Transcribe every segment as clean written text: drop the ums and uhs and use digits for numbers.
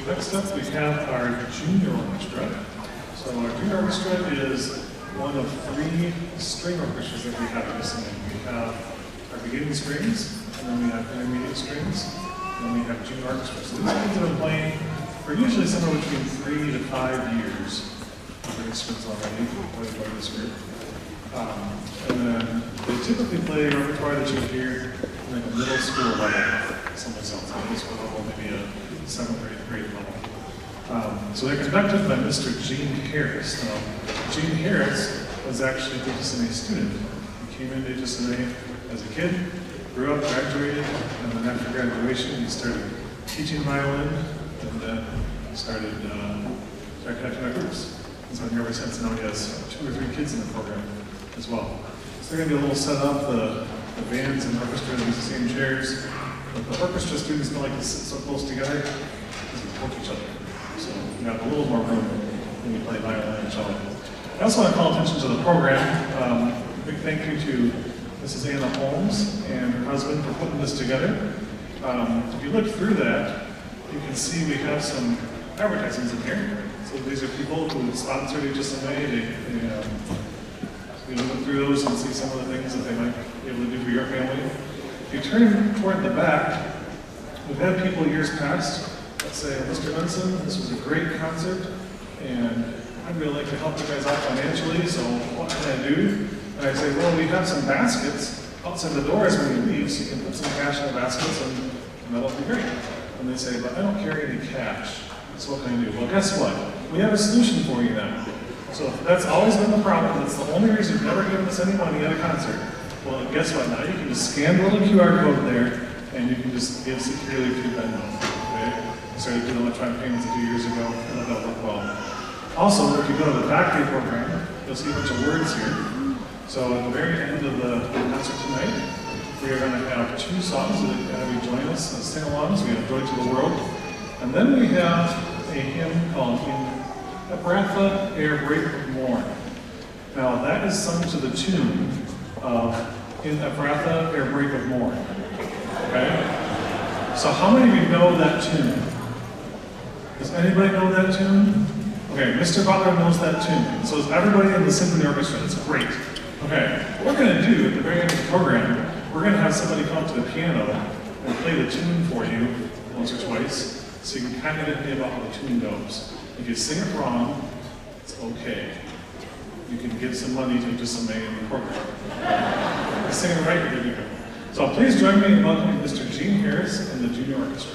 Next up, we have our junior orchestra. So our junior orchestra is one of 3 string orchestras that we have at HSMA. We have our beginning strings, and then we have intermediate strings, and then we have junior orchestra. So these kids have been playing for usually somewhere between 3 to 5 years of instruments already, played by this group. And then they typically play a repertoire that you hear in like a middle school level, someplace else, middle school level, maybe a 7th or 8th grade level. So they're conducted by Mr. Gene Harris. Now, Gene Harris was actually a HSMA student. He came into HSMA as a kid, grew up, graduated, and then after graduation he started teaching violin, and then started catching our groups. And so here ever since. Now he has 2 or 3 kids in the program as well. So they're going to be a little set up. The bands and orchestra use the same chairs. But the orchestra students don't like to sit so close together because they poke each other. So you have a little more room when you play violin and cello. I also want to call attention to the program. Big thank you to Mrs. Anna Holmes and her husband for putting this together. If you look through that, you can see we have some advertisements in here. So these are people who sponsored HSMA. You look through those and see some of the things that they might be able to do for your family. If you turn toward the back, we've had people years past that say, Mr. Benson, this was a great concert, and I'd really like to help you guys out financially, so what can I do? And I say, well, we have some baskets outside the doors when you leave, so you can put some cash in the baskets, and that'll be great. And they say, but I don't carry any cash, so what can I do? Well, guess what? We have a solution for you now. So that's always been the problem. That's the only reason you've never given us any money at a concert. Well, guess what? Now you can just scan the little QR code there, and you can just give securely through Venmo. Okay? I started doing electronic payments a few years ago, and that'll work well. Also, if you go to the back day program, you'll see a bunch of words here. So at the very end of the concert tonight, we are going to have 2 songs that have you join us and sing along. So we have Joy to the World. And then we have a hymn called In Ephrata, Ere Break of Morn. Now that is sung to the tune of In Ephrata, Ere Break of Morn. Okay? So how many of you know that tune? Does anybody know that tune? Okay, Mr. Butler knows that tune. So does everybody in the symphony orchestra. That's great. Okay, what we're going to do at the very end of the program, we're going to have somebody come up to the piano and play the tune for you once or twice, so you can kind of get an idea about how the tune goes. If you sing it wrong, it's okay. You can give some money to HSMA in the program. If you sing it right, you're good to go. So please join me in welcoming Mr. Gene Harris and the Junior Orchestra.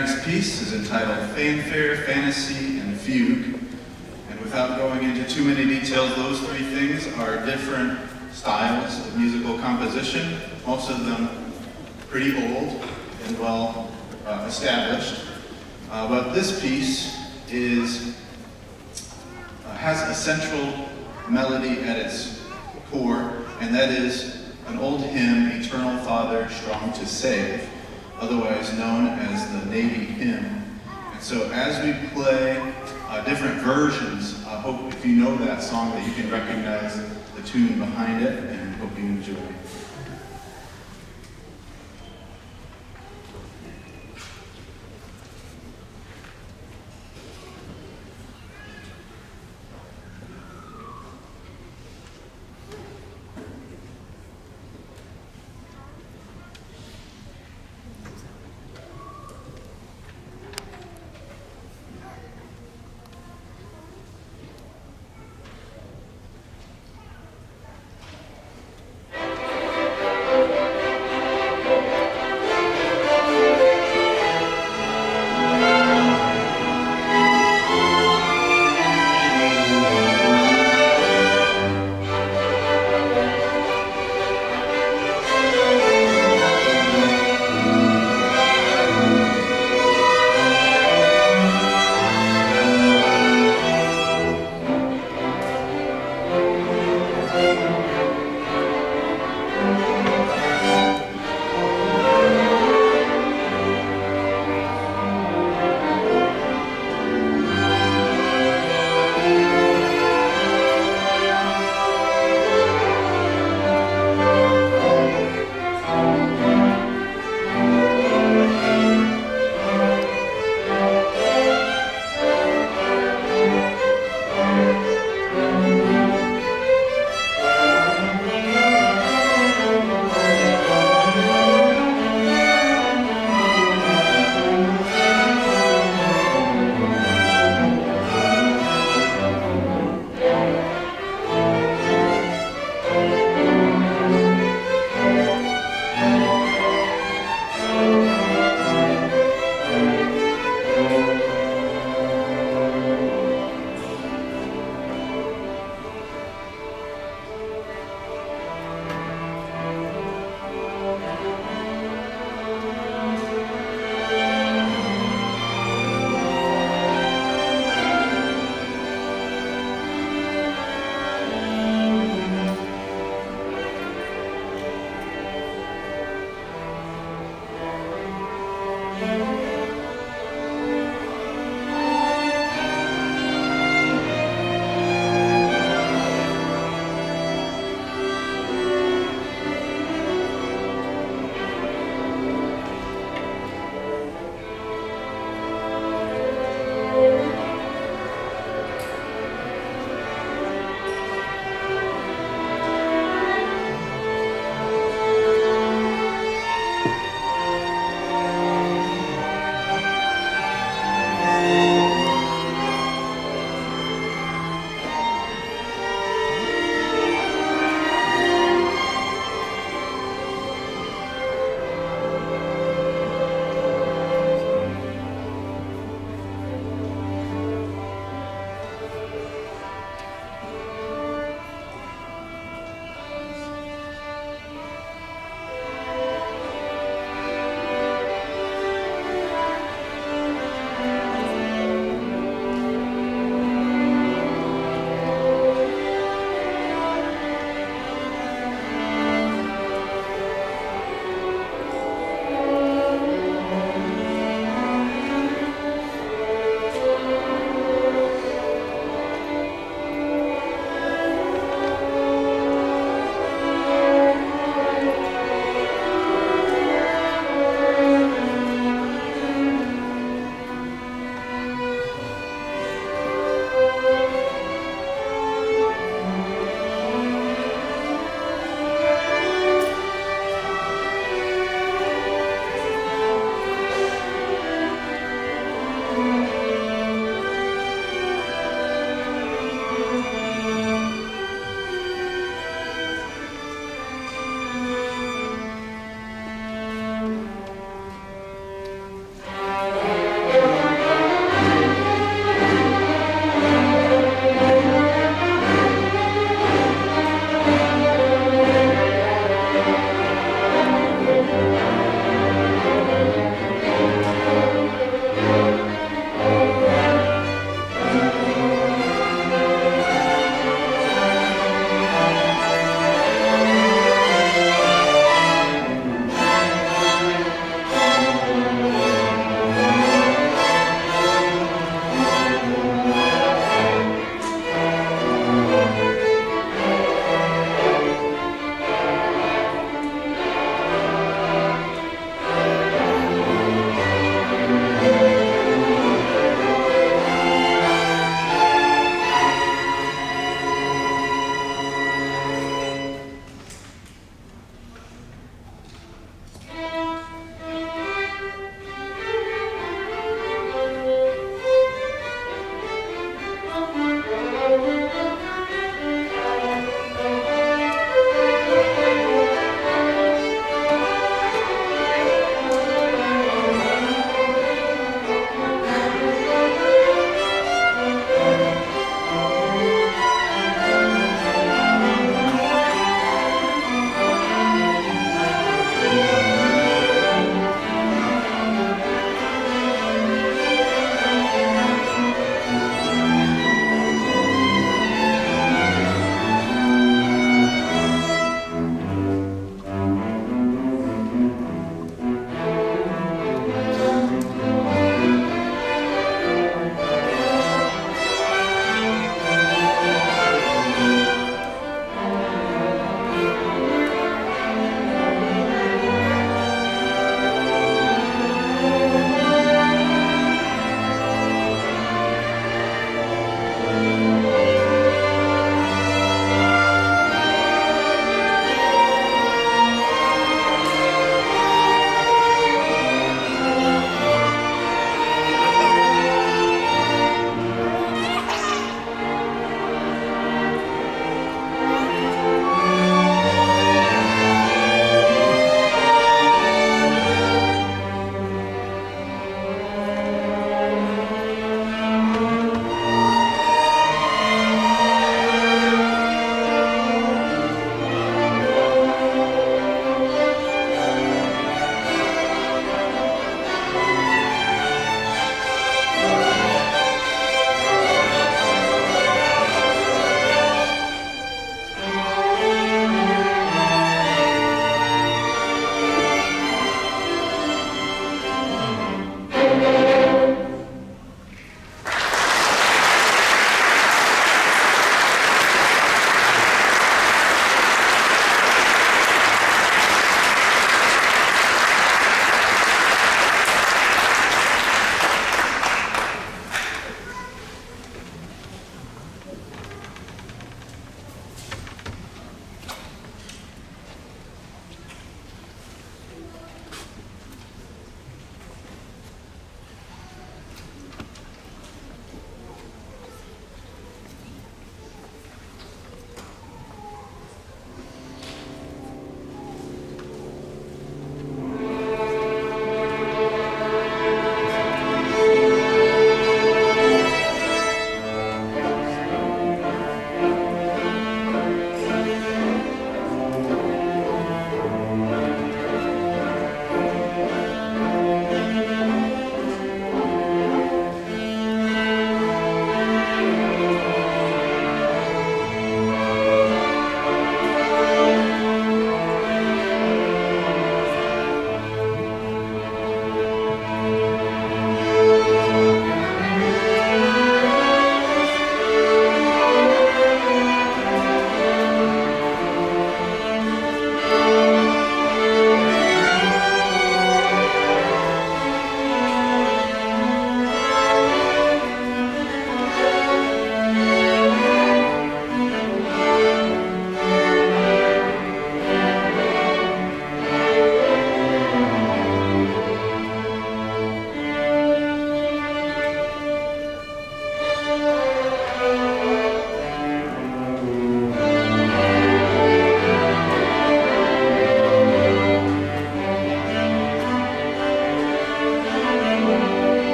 next piece is entitled Fanfare, Fantasy, and Fugue. And without going into too many details, those three things are different styles of musical composition, most of them pretty old and well established. But this piece has a central melody at its core, and that is an old hymn, Eternal Father, Strong to Save, otherwise known as the Navy hymn. And so as we play different versions, I hope if you know that song that you can recognize the tune behind it, and hope you enjoy.